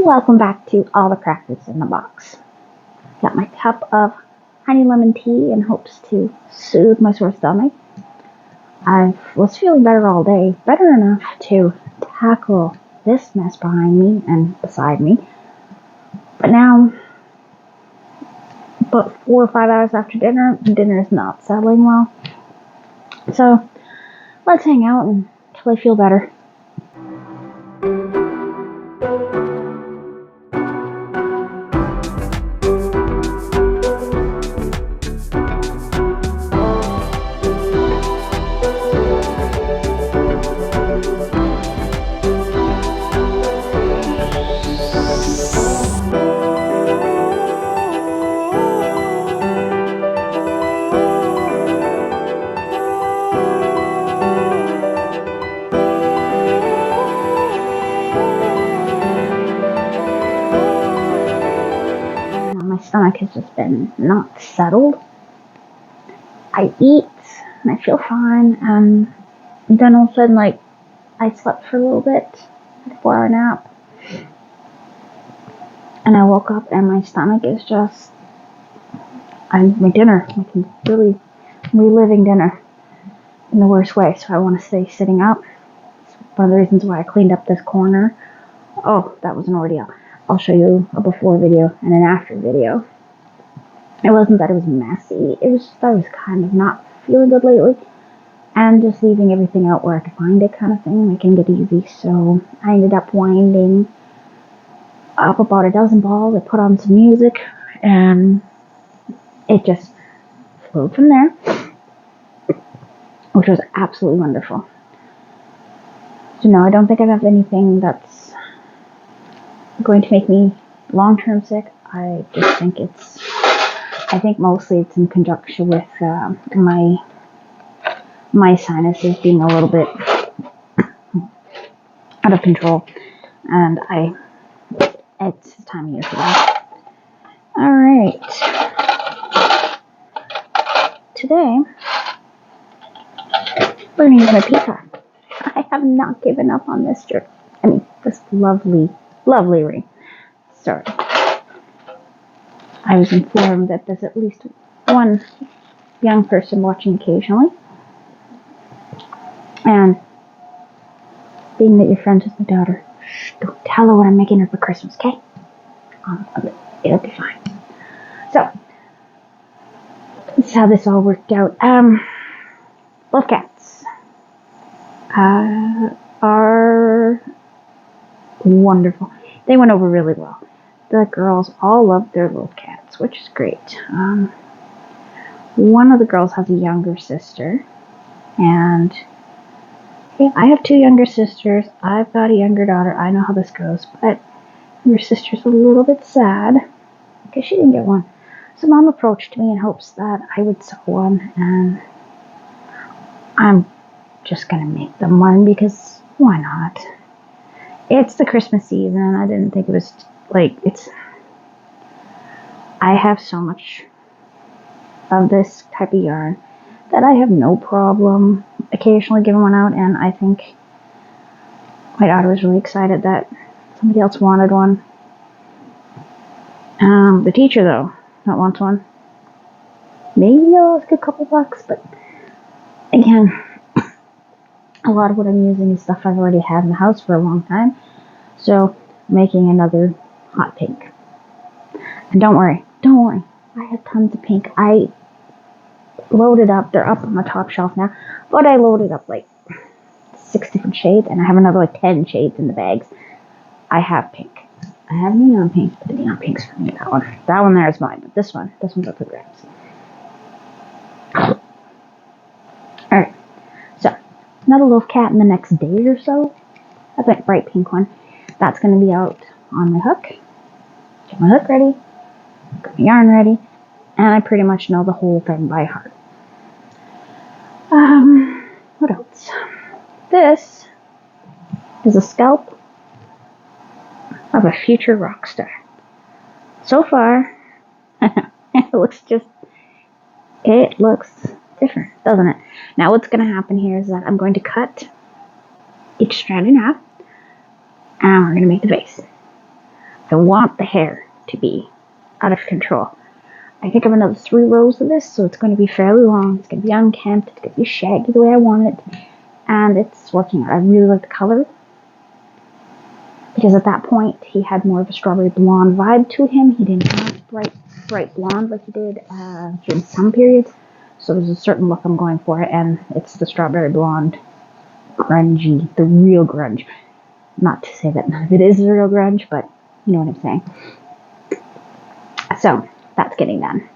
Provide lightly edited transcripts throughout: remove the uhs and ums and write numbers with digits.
Welcome back to All the Crackers in the Box. Got my cup of honey lemon tea in hopes to soothe my sore stomach. I was feeling better all day, better enough to tackle this mess behind me and beside me. But now, about 4 or 5 hours after dinner is not settling well. So, let's hang out until I feel better. My stomach has just been not settled. I eat and I feel fine, and then all of a sudden, I slept for a little bit, had a 4-hour nap, and I woke up and my stomach is just, my dinner, I'm really reliving dinner in the worst way, so I want to stay sitting up. It's one of the reasons why I cleaned up this corner. Oh, that was an ordeal. I'll show you a before video and an after video. It wasn't that it was messy, it was just I was kind of not feeling good lately, and just leaving everything out where I could find it kind of thing, making it easy. So I ended up winding up about a dozen balls. I put on some music, and it just flowed from there, which was absolutely wonderful. So no, I don't think I have anything that's going to make me long-term sick. I just think I think mostly it's in conjunction with my sinuses being a little bit out of control, and it's time of year for that. All right, today we're going to use my peacock. I have not given up on this this lovely ring. Sorry. I was informed that there's at least one young person watching occasionally. And being that you're friends with my daughter, don't tell her what I'm making her for Christmas, okay? It'll be fine. So, this is how this all worked out. Both cats are wonderful. They went over really well. The girls all loved their little cats, which is great. One of the girls has a younger sister, and I have 2 younger sisters. I've got a younger daughter. I know how this goes, but your sister's a little bit sad because she didn't get one. So Mom approached me in hopes that I would sew one, and I'm just gonna make them one because why not? It's the Christmas season. I didn't think it was I have so much of this type of yarn that I have no problem occasionally giving one out, and I think my daughter was really excited that somebody else wanted one. The teacher, though, not wants one. Maybe I'll ask a couple bucks, but again, a lot of what I'm using is stuff I've already had in the house for a long time. So, making another hot pink. And don't worry, I have tons of pink. I loaded up, they're up on the top shelf now, but I loaded up 6 different shades, and I have another 10 shades in the bags. I have pink. I have neon pink, but the neon pink's for me, that one. That one there is mine, but this one's up for grabs. Alright, so, another little cat in the next day or so. That's my bright pink one. That's going to be out on my hook. Get my hook ready, got my yarn ready, and I pretty much know the whole thing by heart. What else? This is a scalp of a future rock star. So far, it looks different, doesn't it? Now what's going to happen here is that I'm going to cut each strand in half, and we're going to make the base. I want the hair to be out of control. I think I have another 3 rows of this, so it's going to be fairly long. It's going to be unkempt. It's going to be shaggy the way I want it. And it's working out. I really like the color. Because at that point, he had more of a strawberry blonde vibe to him. He didn't have bright blonde like he did in some periods. So there's a certain look I'm going for, and it's the strawberry blonde, grungy, the real grunge. Not to say that none of it is the real grunge, but you know what I'm saying. So that's getting done.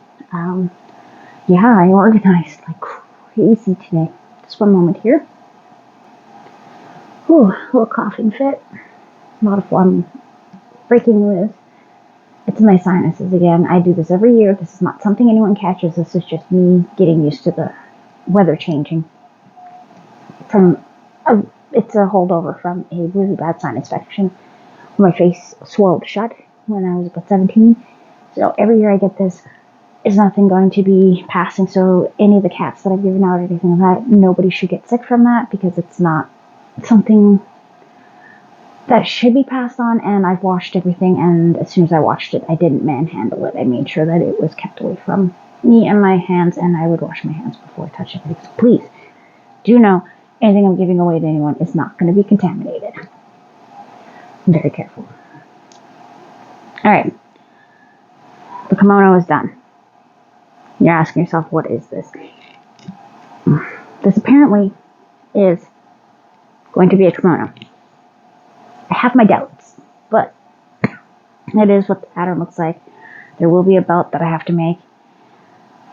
Yeah, I organized like crazy today. Just one moment here. Ooh, a little coughing fit. A lot of fun breaking loose. It's my sinuses again. I do this every year. This is not something anyone catches. This is just me getting used to the weather changing. It's a holdover from a really bad sinus infection. My face swelled shut when I was about 17. So every year I get this. Is nothing going to be passing. So any of the cats that I've given out or anything like that, nobody should get sick from that because it's not something that should be passed on. And I've washed everything, and as soon as I washed it, I didn't manhandle it. I made sure that it was kept away from me and my hands, and I would wash my hands before I touch anything. So please do know anything I'm giving away to anyone is not going to be contaminated. I'm very careful. All right, the kimono is done. You're asking yourself, what is this? This apparently is going to be a kimono. I have my doubts, but it is what the pattern looks like. There will be a belt that I have to make.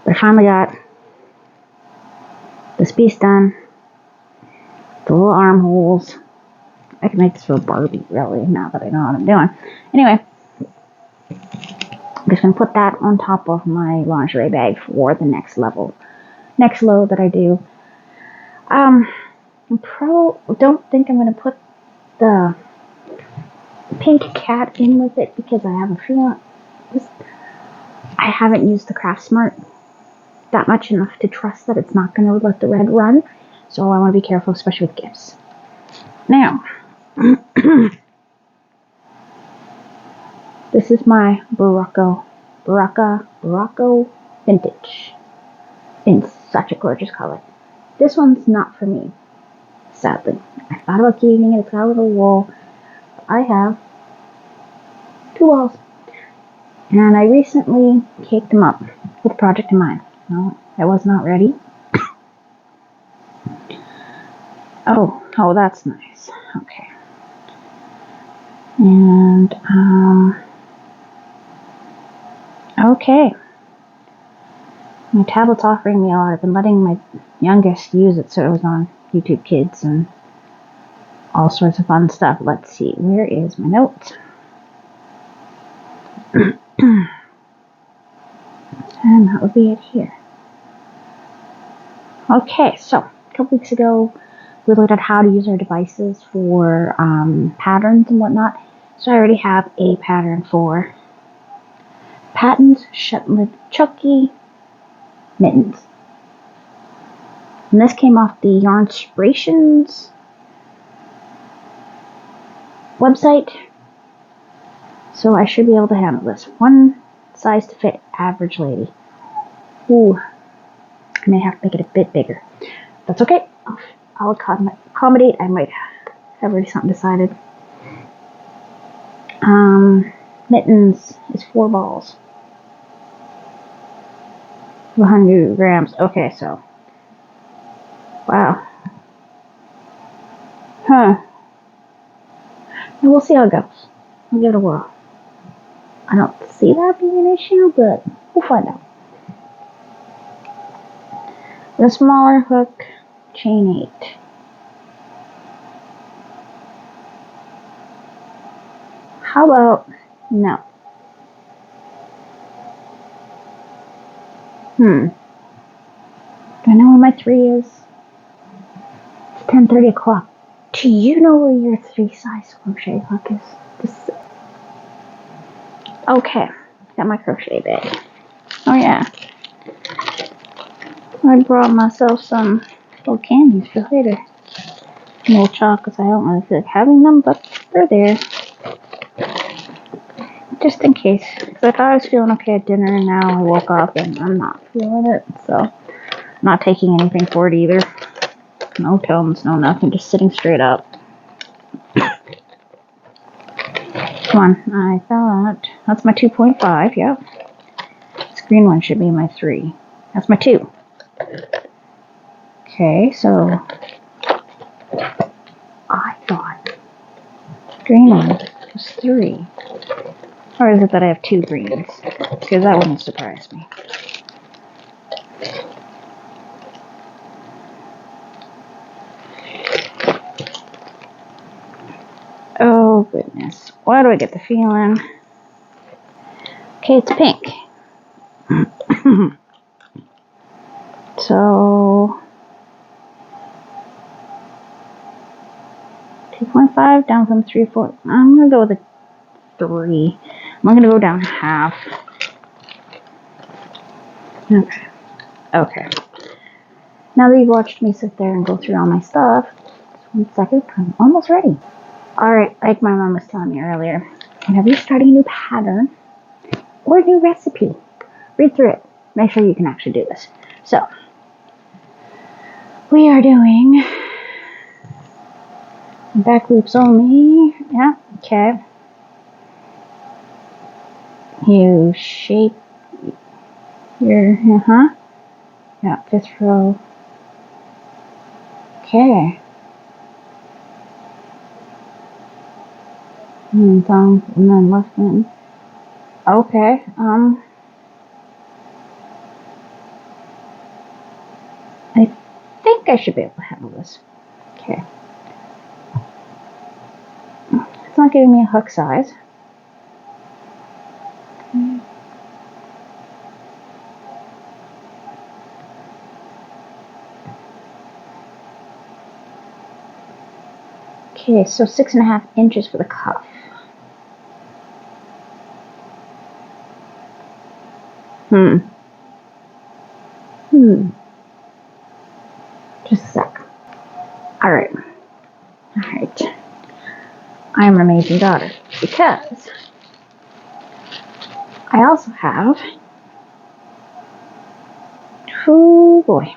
But I finally got this piece done. The little armholes. I can make this for a Barbie, really, now that I know what I'm doing. Anyway. I'm just going to put that on top of my lingerie bag for the next load that I do. Don't think I'm going to put the pink cat in with it because I have a feeling I haven't used the Craft Smart that much enough to trust that it's not going to let the red run. So I want to be careful, especially with gifts. Now, this is my Barocco vintage in such a gorgeous color. This one's not for me, sadly. I thought about keeping it. It's got a little wool. I have 2 walls, and I recently caked them up with a project in mind. No, I was not ready. Oh, that's nice. Okay. And, okay. My tablet's offering me a lot. I've been letting my youngest use it, so it was on YouTube Kids and all sorts of fun stuff. Let's see. Where is my notes? And that would be it here. Okay, so a couple weeks ago, we looked at how to use our devices for patterns and whatnot. So I already have a pattern for Pattern's Shut-Lid Chucky Mittens. And this came off the Yarnspirations website. So I should be able to handle this. One size to fit average lady. Ooh, I may have to make it a bit bigger. That's okay. I'll accommodate. I might have already something decided. Mittens is 4 balls. 100 grams. Okay, so. Wow. Huh. And we'll see how it goes. I'll give it a whirl. I don't see that being an issue, but we'll find out. The smaller hook, chain 8. How about no? Do I know where my 3 is? It's 10:30 o'clock. Do you know where your 3 size crochet hook is? Okay, got my crochet bag. Oh yeah. I brought myself some little candies for later. Little chocolates. I don't really feel like having them, but they're there. Just in case. Because I thought I was feeling okay at dinner, and now I woke up and I'm not feeling it. So, I'm not taking anything for it either. No Tums, no nothing. Just sitting straight up. Come on. I thought. That's my 2.5, yep. This green one should be my 3. That's my 2. Okay, so I thought green one was 3. Or is it that I have 2 greens? Because that wouldn't surprise me. Oh goodness. Why do I get the feeling? Okay, it's pink. So 2.5 down from 3, 4. I'm gonna go with a 3. I'm gonna go down half. Okay. Okay. Now that you've watched me sit there and go through all my stuff, just 1 second, I'm almost ready. Alright, like my mom was telling me earlier, whenever you're starting a new pattern or a new recipe, read through it. Make sure you can actually do this. So, we are doing back loops only. Yeah, okay. You shape your, yeah, 5th row. Okay. And then left hand. Okay, I think I should be able to handle this. Okay. It's not giving me a hook size. Okay, so 6.5 inches for the cuff. Just a sec. Alright. Alright. I'm an amazing daughter because I also have, oh boy,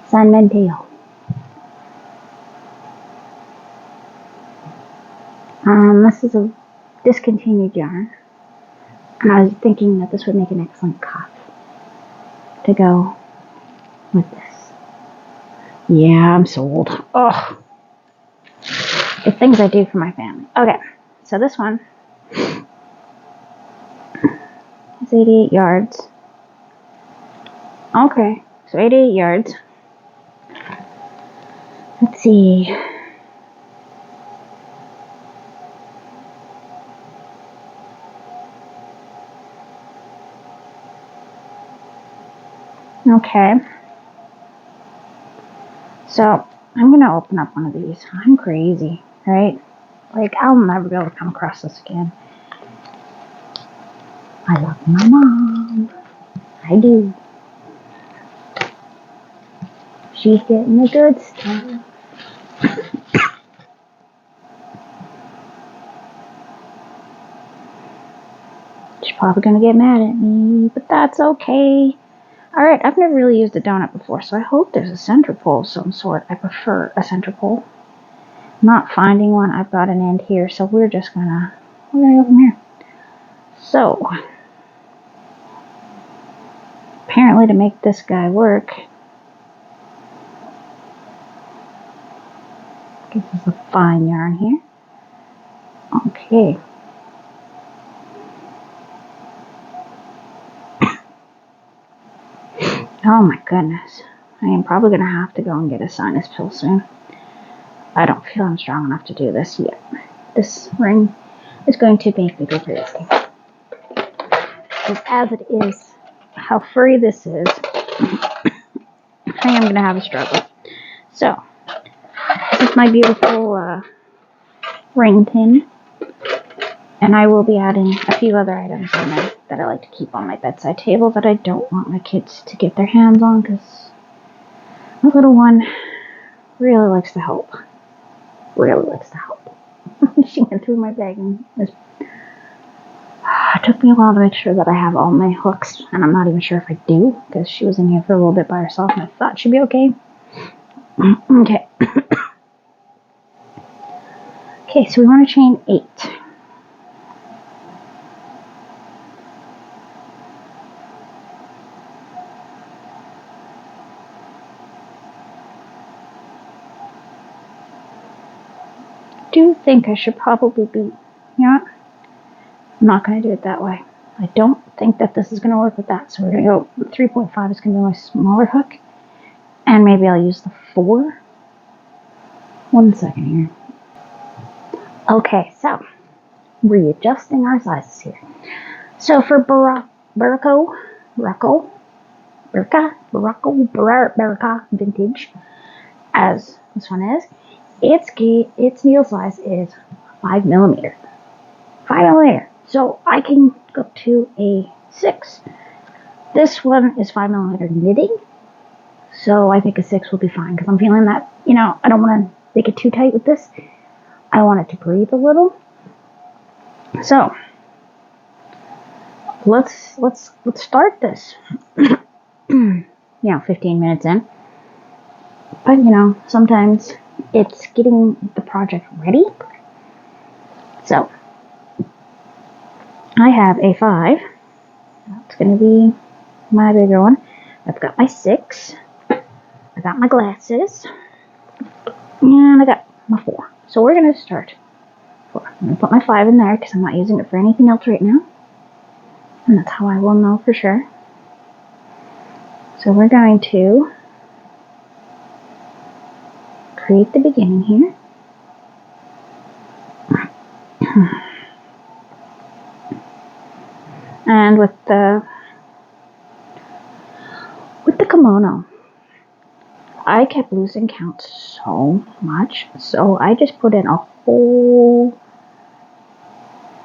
San Mateo. This is a discontinued yarn, and I was thinking that this would make an excellent cuff to go with this. Yeah, I'm sold. Oh, the things I do for my family. Okay, so this one is 88 yards. Okay, so 88 yards. Let's see. Okay. So, I'm going to open up one of these. I'm crazy, right? Like, I'll never be able to come across this again. I love my mom. I do. She's getting the good stuff. She's probably going to get mad at me, but that's okay. Alright, I've never really used a donut before, so I hope there's a center pole of some sort. I prefer a center pole. Not finding one, I've got an end here, so we're gonna go from here. So, apparently to make this guy work, this is a fine yarn here. Okay. Oh my goodness. I am probably going to have to go and get a sinus pill soon. I don't feel I'm strong enough to do this yet. This ring is going to make me go crazy. Because as it is, how furry this is, I am going to have a struggle. So, this is my beautiful ring pin. And I will be adding a few other items in there that I like to keep on my bedside table that I don't want my kids to get their hands on because my little one really likes to help. Really likes to help. She went through my bag and was It took me a while to make sure that I have all my hooks, and I'm not even sure if I do, because she was in here for a little bit by herself, and I thought she'd be okay. Okay. Okay, so we want to chain 8. I do think I should probably be, you know what? I'm not going to do it that way. I don't think that this is going to work with that, so we're going to go 3.5 is going to be my smaller hook, and maybe I'll use the 4. 1 second here. Okay, so readjusting our sizes here. So for Baraka vintage, as this one is, its needle size is 5mm. 5mm. So I can go to a 6. This one is 5mm knitting, so I think a 6 will be fine because I'm feeling that, you know, I don't want to make it too tight with this. I want it to breathe a little. So let's start this. 15 minutes in. But you know, sometimes it's getting the project ready. So I have a 5. That's gonna be my bigger one. I've got my 6. I got my glasses. And I got my 4. So we're gonna start 4. I'm gonna put my 5 in there because I'm not using it for anything else right now. And that's how I will know for sure. So we're going to create the beginning here. And with the kimono, I kept losing count so much, so I just put in a whole,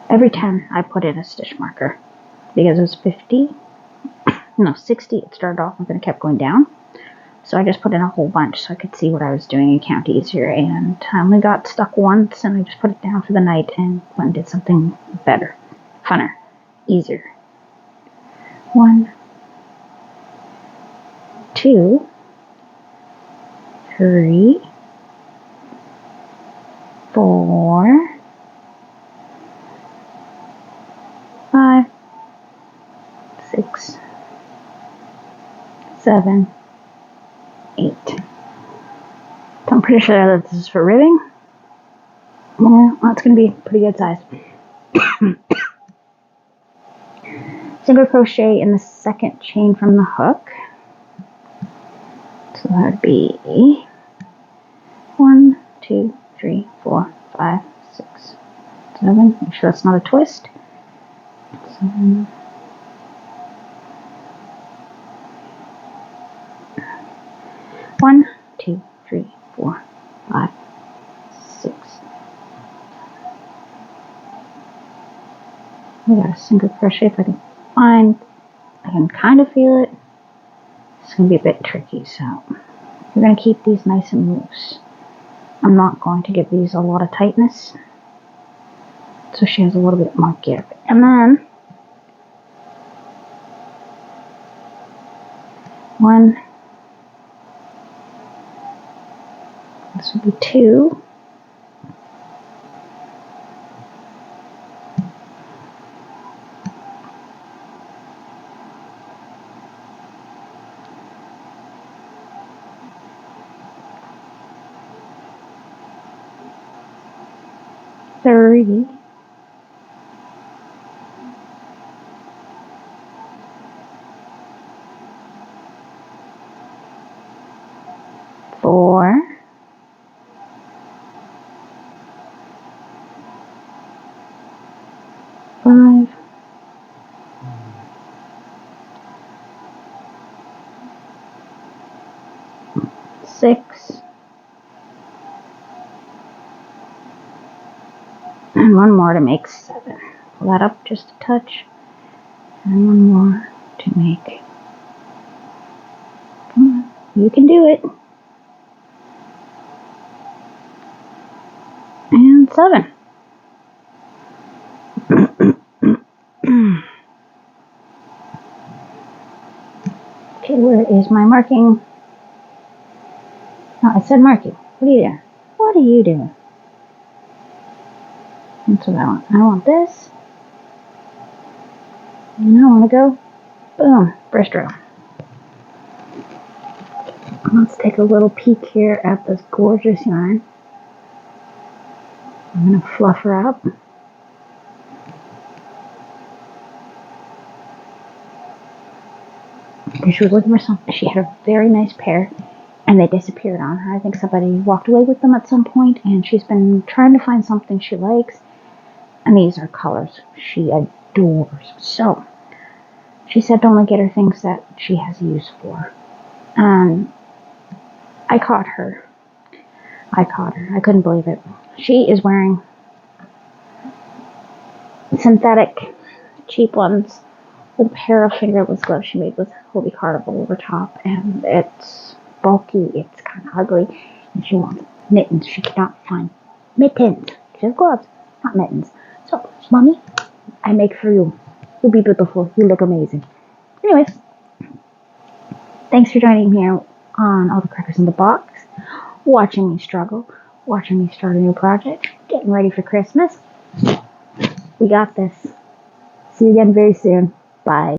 every 10 I put in a stitch marker, because it was 60 it started off with, and it kept going down, so I just put in a whole bunch so I could see what I was doing and count easier, and I only got stuck once, and I just put it down for the night and went and did something better, funner, easier. 1, 2, 3, 4, 5, 6, 7, 8. I'm pretty sure that this is for ribbing. Yeah, that's going to be pretty good size. Single crochet in the second chain from the hook. So that would be 1, 2, 3, 4, 5, 6, 7. Make sure that's not a twist. 7. 1, 2, 3, 4, 5, 6. We got a single crochet if I can find. I can kind of feel it. It's going to be a bit tricky, so we're going to keep these nice and loose. I'm not going to give these a lot of tightness, so she has a little bit more give. And then 1, this will be 2, 3, 4, 5, 6, and 1 more to make 7. Pull that up just a touch, and 1 more to make. Come on, you can do it. And 7. Okay, where is my marking? No, it said marking. What are you doing? What are you doing? That's what I want. I want this. And I want to go, boom, breaststroke. Let's take a little peek here at this gorgeous yarn. I'm going to fluff her up. She was looking for something. She had a very nice pair, and they disappeared on her. I think somebody walked away with them at some point, and she's been trying to find something she likes. And these are colors she adores. So she said to only get her things that she has use for. And I caught her. I couldn't believe it. She is wearing synthetic, cheap ones with a pair of fingerless gloves she made with Hobie Carnival over top. And it's bulky. It's kind of ugly. And she wants mittens. She cannot find mittens. She has gloves, not mittens. So, Mommy, I make for you. You'll be beautiful. You look amazing. Anyways, thanks for joining me on All the Crackers in the Box. Watching me struggle. Watching me start a new project. Getting ready for Christmas. We got this. See you again very soon. Bye.